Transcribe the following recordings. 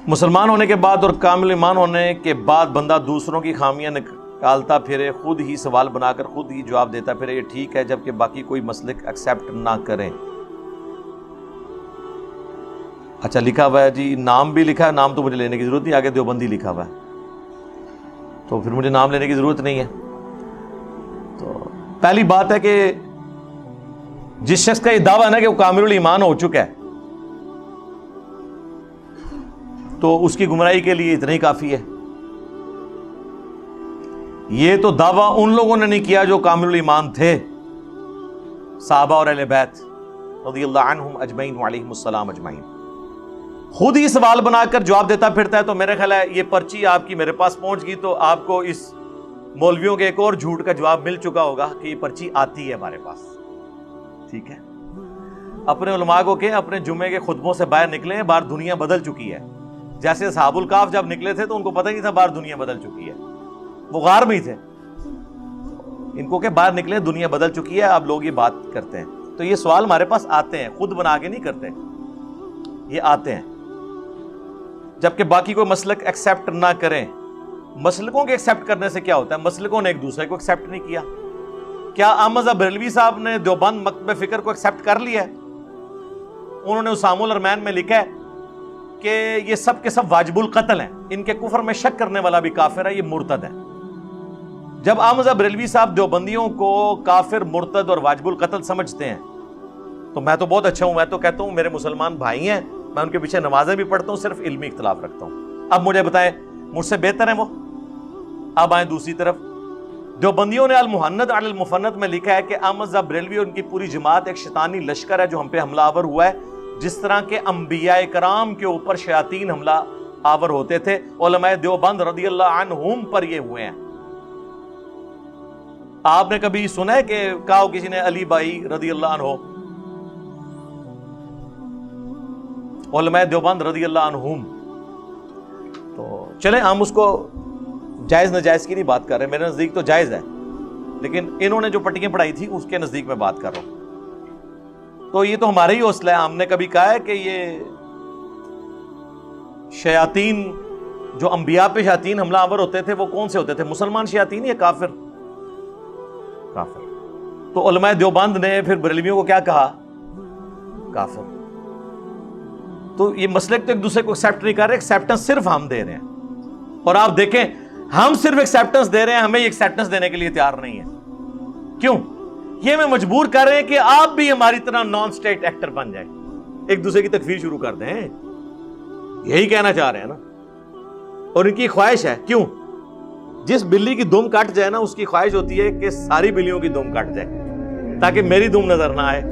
مسلمان ہونے کے بعد اور کامل ایمان ہونے کے بعد بندہ دوسروں کی خامیاں نکالتا پھرے، خود ہی سوال بنا کر خود ہی جواب دیتا پھرے، یہ ٹھیک ہے جبکہ باقی کوئی مسلک ایکسیپٹ نہ کریں؟ اچھا لکھا ہوا ہے جی، نام بھی لکھا ہے، نام تو مجھے لینے کی ضرورت نہیں، آگے دیوبندی لکھا ہوا ہے تو پھر مجھے نام لینے کی ضرورت نہیں ہے۔ تو پہلی بات ہے کہ جس شخص کا یہ دعویٰ ہے نا کہ وہ کامل الایمان ہو چکا ہے تو اس کی گمراہی کے لیے اتنا ہی کافی ہے۔ یہ تو دعویٰ ان لوگوں نے نہیں کیا جو کامل الایمان تھے، صحابہ اور اہل بیت رضی اللہ عنہم اجمعین وعلیہم السلام اجمعین۔ خود ہی سوال بنا کر جواب دیتا پھرتا ہے تو میرے خیال ہے یہ پرچی آپ کی میرے پاس پہنچ گئی تو آپ کو اس مولویوں کے ایک اور جھوٹ کا جواب مل چکا ہوگا کہ یہ پرچی آتی ہے ہمارے پاس، ٹھیک ہے۔ اپنے علماء کو کہ اپنے جمعے کے خطبوں سے باہر نکلیں، باہر دنیا بدل چکی ہے۔ جیسے اصحاب الکہف جب نکلے تھے تو ان کو پتہ نہیں تھا باہر دنیا بدل چکی ہے، وہ غار میں ہی تھے، ان کو کہ باہر نکلے دنیا بدل چکی ہے، اب لوگ یہ بات کرتے ہیں۔ تو یہ سوال ہمارے پاس آتے ہیں، خود بنا کے نہیں کرتے، یہ آتے ہیں، جبکہ باقی کوئی مسلک ایکسیپٹ نہ کریں۔ مسلکوں کے ایکسیپٹ کرنے سے کیا ہوتا ہے؟ مسلکوں نے ایک دوسرے کو ایکسیپٹ نہیں کیا۔ کیا احمد بریلوی صاحب نے دیوبند مکتب فکر کو ایکسیپٹ کر لیا ہے؟ انہوں نے اسام الارمین میں لکھا ہے کہ یہ سب کے سب واجب القتل ہیں، ان کے کفر میں شک کرنے والا بھی کافر ہے، یہ مرتد ہے۔ جب احمد بریلوی صاحب دیوبندیوں کو کافر، مرتد اور واجب القتل سمجھتے ہیں تو میں تو بہت اچھا ہوں، میں تو کہتا ہوں میرے مسلمان بھائی ہیں، میں ان کے پیچھے نمازیں بھی پڑھتا ہوں، صرف علمی اختلاف رکھتا ہوں۔ اب مجھے بتائیں مجھ سے بہتر ہیں وہ؟ اب آئیں دوسری طرف، دیوبندیوں نے المحند علی المفند میں لکھا ہے کہ احمد بریلوی اور ان کی پوری جماعت ایک شیطانی لشکر ہے جو ہم پہ حملہ آور ہوا ہے، جس طرح کے انبیاء کرام کے اوپر شیاطین حملہ آور ہوتے تھے، علماء دیوبند رضی اللہ عنہم پر یہ ہوئے ہیں۔ آپ نے کبھی سنا ہے کہ کہا ہو کسی نے علی بھائی رضی اللہ عنہ؟ علماء دیوبند رضی اللہ عنہم۔ تو چلیں ہم اس کو جائز ناجائز کی نہیں بات کر رہے، میرے نزدیک تو جائز ہے، لیکن انہوں نے جو پٹیاں پڑھائی تھی اس کے نزدیک میں بات کر رہا ہوں۔ تو یہ تو ہمارا ہی حوصلہ ہے، ہم نے کبھی کہا ہے کہ یہ شیاطین جو انبیاء پہ شیاطین حملہ آور ہوتے تھے وہ کون سے ہوتے تھے؟ مسلمان شیاطین یا کافر؟ کافر۔ تو علماء دیوبند نے پھر بریلویوں کو کیا کہا؟ کافر۔ تو یہ مسلک تو ایک دوسرے کو ایکسیپٹ نہیں کر رہے، ایکسیپٹنس صرف ہم دے رہے ہیں، اور آپ دیکھیں ہم صرف ایکسیپٹنس دے رہے ہیں، ہمیں یہ ایکسیپٹنس دینے کے لیے تیار نہیں ہے۔ کیوں؟ یہ ہمیں مجبور کر رہے ہیں کہ آپ بھی ہماری طرح نان سٹیٹ ایکٹر بن جائیں، ایک دوسرے کی تکفیر شروع کر دیں، یہی کہنا چاہ رہے ہیں نا، اور ان کی خواہش ہے۔ کیوں؟ جس بلی کی دم کٹ جائے نا اس کی خواہش ہوتی ہے کہ ساری بلیوں کی دم کٹ جائے تاکہ میری دم نظر نہ آئے۔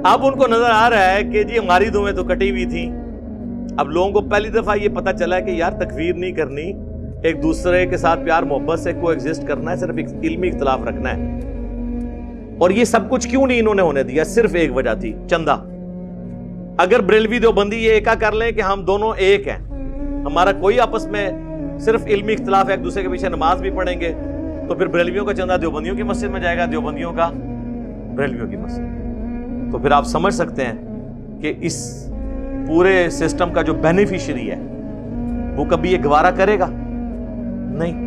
اب ان کو نظر آ رہا ہے کہ جی ہماری دمیں تو کٹی ہوئی تھی، اب لوگوں کو پہلی دفعہ یہ پتہ چلا ہے کہ یار تکفیر نہیں کرنی، ایک دوسرے کے ساتھ پیار محبت سے کو ایگزسٹ کرنا ہے، صرف ایک علمی اختلاف رکھنا ہے۔ اور یہ سب کچھ کیوں نہیں انہوں نے ہونے دیا؟ صرف ایک وجہ تھی، چندہ۔ اگر بریلوی دیوبندی یہ ایکا کر لیں کہ ہم دونوں ایک ہیں، ہمارا کوئی آپس میں صرف علمی اختلاف ہے، ایک دوسرے کے پیچھے نماز بھی پڑھیں گے، تو پھر بریلویوں کا چندہ دیوبندیوں کی مسجد میں جائے گا، دیوبندیوں کا بریلویوں کی مسجد۔ تو پھر آپ سمجھ سکتے ہیں کہ اس پورے سسٹم کا جو بینیفیشری ہے وہ کبھی یہ گوارا کرے گا نہیں۔